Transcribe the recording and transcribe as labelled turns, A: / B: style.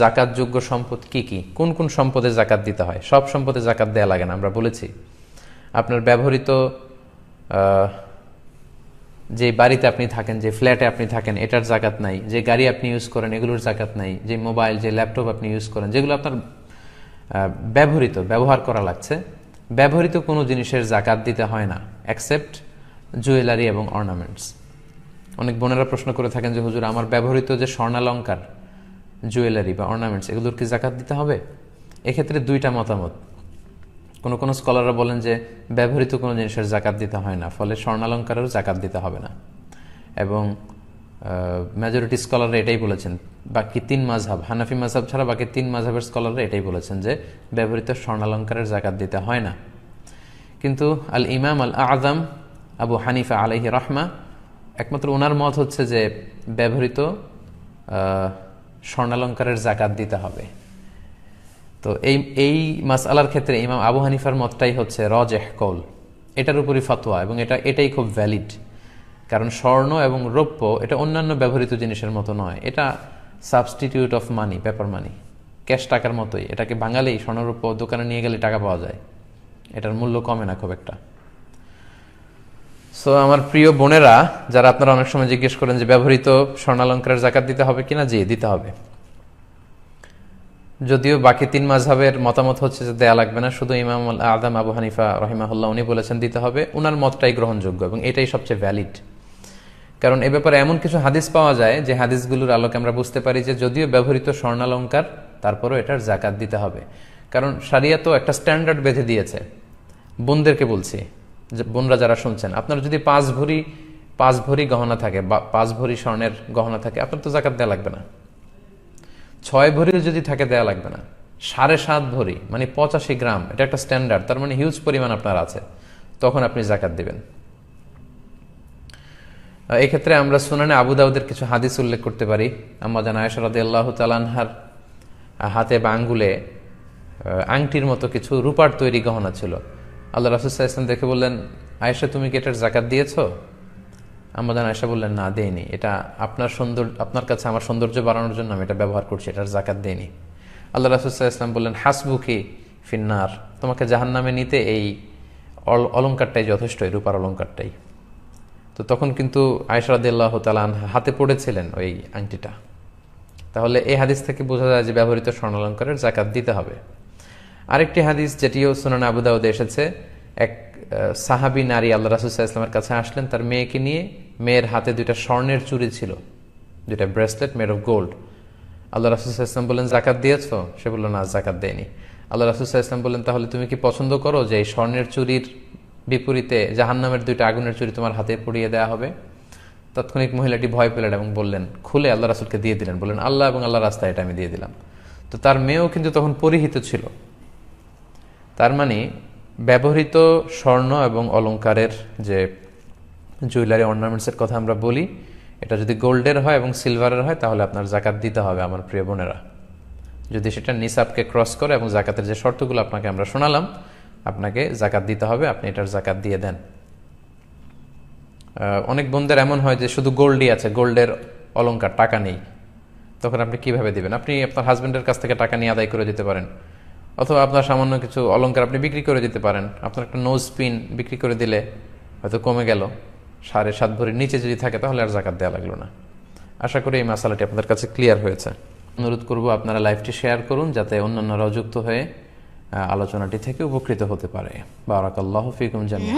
A: জাকাতযোগ্য সম্পদ কি কি, কোন কোন সম্পদে জাকাত দিতে হয়? সব সম্পদে জাকাত দেয়া লাগে না, আমরা বলেছি। আপনার ব্যবহৃত যে বাড়িতে আপনি থাকেন, যে ফ্ল্যাটে আপনি থাকেন, এটার জাকাত নাই। যে গাড়ি আপনি ইউজ করেন এগুলোর জাকাত নাই। যে মোবাইল, যে ল্যাপটপ আপনি ইউজ করেন, যেগুলো আপনার ব্যবহার করা লাগছে, ব্যবহৃত কোনো জিনিসের জাকাত দিতে হয় না, অ্যাকসেপ্ট জুয়েলারি এবং অর্নামেন্টস। অনেক বোনেরা প্রশ্ন করে থাকেন যে হুজুর, আমার ব্যবহৃত যে স্বর্ণালঙ্কার, জুয়েলারি বা অর্নামেন্টস, এগুলোর কি জাকাত দিতে হবে? এক্ষেত্রে দুইটা মতামত। কোনো কোনো স্কলাররা বলেন যে ব্যবহৃত কোনো জিনিসের জাকাত দিতে হয় না, ফলে স্বর্ণালঙ্কারেরও জাকাত দিতে হবে না। এবং মেজরিটি স্কলাররা এটাই বলেছেন। বাকি তিন মাযহাব, হানাফি মাযহাব ছাড়া বাকি তিন মাযহাবের স্কলাররা এটাই বলেছেন যে ব্যবহৃত স্বর্ণালঙ্কারের জাকাত দিতে হয় না। কিন্তু আল ইমাম আল আযম আবু হানিফা আলাইহি রাহমা, একমাত্র ওনার মত হচ্ছে যে ব্যবহৃত স্বর্ণালঙ্কারের জাকাত দিতে হবে। তো এই মাসআলার ক্ষেত্রে ইমাম আবু হানিফার মতটাই হচ্ছে রাজিহ কওল, এটার উপরই ফতোয়া, এবং এটাই খুব ভ্যালিড। কারণ স্বর্ণ এবং রৌপ্য এটা অন্যান্য ব্যবহৃত জিনিসের মতো নয়, এটা substitute of money, paper money, cash টাকার মতোই। এটাকে বাঙালেই স্বর্ণরৌপ্য দোকানে নিয়ে গেলে টাকা পাওয়া যায়, এটার মূল্য কমে না খুব একটা। সো আমার প্রিয় বোনেরা, যারা আপনারা অনেক সময় জিজ্ঞেস করেন যে ব্যবহৃত স্বর্ণালঙ্কারের জাকাত দিতে হবে কিনা, জি দিতে হবে। যদিও বাকি তিন মাযহাবের মতামত হচ্ছে যে দেয়া লাগবে না, শুধু ইমাম আল আযম আবু হানিফা রাহিমাহুল্লাহ উনি বলেছেন দিতে হবে। উনার মতটাই গ্রহণযোগ্য এবং এটাই সবচেয়ে ভ্যালিড। কারণ এ ব্যাপারে এমন কিছু হাদিস পাওয়া যায় যে হাদিসগুলোর আলোকে আমরা বুঝতে পারি যে যদিও ব্যবহৃত স্বর্ণালঙ্কার, তারপরেও এটার জাকাত দিতে হবে। কারণ শরিয়ত তো একটা স্ট্যান্ডার্ড বেঁধে দিয়েছে। বোনদেরকে বলছি, যে বোনরা যারা শুনছেন, আপনার যদি পাঁচ ভরি গহনা থাকে বা 5 ভরি স্বর্ণের গহনা থাকে, আপনার তো জাকাত দেওয়া লাগবে না। 6 ভরিও যদি থাকে দেওয়া লাগবে না। 7.5 ভরি মানে 85 গ্রাম, এটা একটা স্ট্যান্ডার্ড, তার মানে হিউজ পরিমাণ আপনার আছে, তখন আপনি জাকাত দিবেন। এক্ষেত্রে আমরা সুনানে আবু দাউদের কিছু হাদিস উল্লেখ করতে পারি। আম্মা জান আয়েশা রাদিয়াল্লাহু তাআলা আনহার হাতে বা আঙ্গুলে আংটির মতো কিছু রূপার তৈরি গহনা ছিল। আল্লাহ রাসূল সাল্লাল্লাহু আলাইহি ওয়াসাল্লাম দেখে বললেন, আয়েশা তুমি কি এটার জাকাত দিয়েছো? আম্মা জান আয়েশা বললেন, না দেইনি, এটা আপনার কাছে আমার সৌন্দর্য বাড়ানোর জন্য আমি এটা ব্যবহার করছি, এটার জাকাত দেইনি। আল্লাহ রাসূল সাল্লাল্লাহু আলাইহি ওয়াসাল্লাম বললেন, হাসবুকি ফিন্নার, তোমাকে জাহান্নামে নিতে এই অলংকারটাই যথেষ্ট, এই রূপার অলংকারটাই। তো তখন কিন্তু আয়েশা রাদিয়াল্লাহু তাআলা আনহা হাতে পড়েছিলেন ওই আংটিটা। তাহলে এই হাদিস থেকে বোঝা যায় যে ব্যবহৃত স্বর্ণালঙ্কারের জাকাত দিতে হবে। আরেকটি হাদিস যেটিও সুনান আবু দাউদে এসেছে, এক সাহাবী নারী আল্লাহ রাসূল সাল্লাল্লাহু আলাইহি ওয়াসাল্লামের কাছে আসলেন তার মেয়েকে নিয়ে। মেয়ের হাতে 2টা স্বর্ণের চুড়ি ছিল, 2টা ব্রেসলেট মেড অফ গোল্ড। আল্লাহ রাসূল সাল্লাল্লাহু আলাইহি ওয়াসাল্লাম বললেন, জাকাত দিয়েছো? সে বলল, না জাকাত দেয়নি। আল্লাহ রাসূল সাল্লাল্লাহু আলাইহি ওয়াসাল্লাম বললেন, তাহলে তুমি কি পছন্দ করো যে এই স্বর্ণের চুড়ির বিপরীতে জাহান্নামের 2টা আগুনের চুড়ি তোমার হাতে পরিয়ে দেওয়া হবে? তাৎক্ষণিক মহিলাটি ভয় পেলেন এবং বললেন, খুলে আল্লাহ রাসূলকে দিয়ে দিলেন, বললেন, আল্লাহ এবং আল্লাহ রাস্তায় এটা আমি দিয়ে দিলাম। তো তার মেয়েও কিন্তু তখন পরিহিত ছিল। তার মানে ব্যবহৃত স্বর্ণ এবং অলংকারের যে জুয়েলারি অর্নামেন্টসের কথা আমরা বলি, এটা যদি গোল্ডের হয় এবং সিলভারের হয় তাহলে আপনার জাকাত দিতে হবে আমার প্রিয় বোনেরা। যদি সেটা নিসাবকে ক্রস করে এবং জাকাতের যে শর্তগুলো আপনাকে আমরা শোনালাম, আপনাকে জাকাত দিতে হবে, আপনি এটার জাকাত দিয়ে দেন। অনেক বোনদের এমন হয় যে শুধু গোল্ডই আছে, গোল্ডের অলংকার, টাকা নেই, তখন আপনি কিভাবে দিবেন? আপনি আপনার হাজব্যান্ডের কাছ থেকে টাকা নিয়ে আদায় করে দিতে পারেন, অথবা আপনার সামান্য কিছু অলংকার আপনি বিক্রি করে দিতে পারেন। আপনার একটা নোজ পিন বিক্রি করে দিলে হয়তো কমে গেল, 7.5 ভরির নিচে যদি থাকে তাহলে আর জাকাত দেওয়া লাগলো না। আশা করি এই মাসালাটি আপনাদের কাছে ক্লিয়ার হয়েছে। অনুরোধ করব আপনারা লাইভটি শেয়ার করুন, যাতে অন্যান্যরাও যুক্ত হয়ে আলোচনাটি থেকে উপকৃত হতে পারে। বারাকাল্লাহু ফিকুম জামিআন।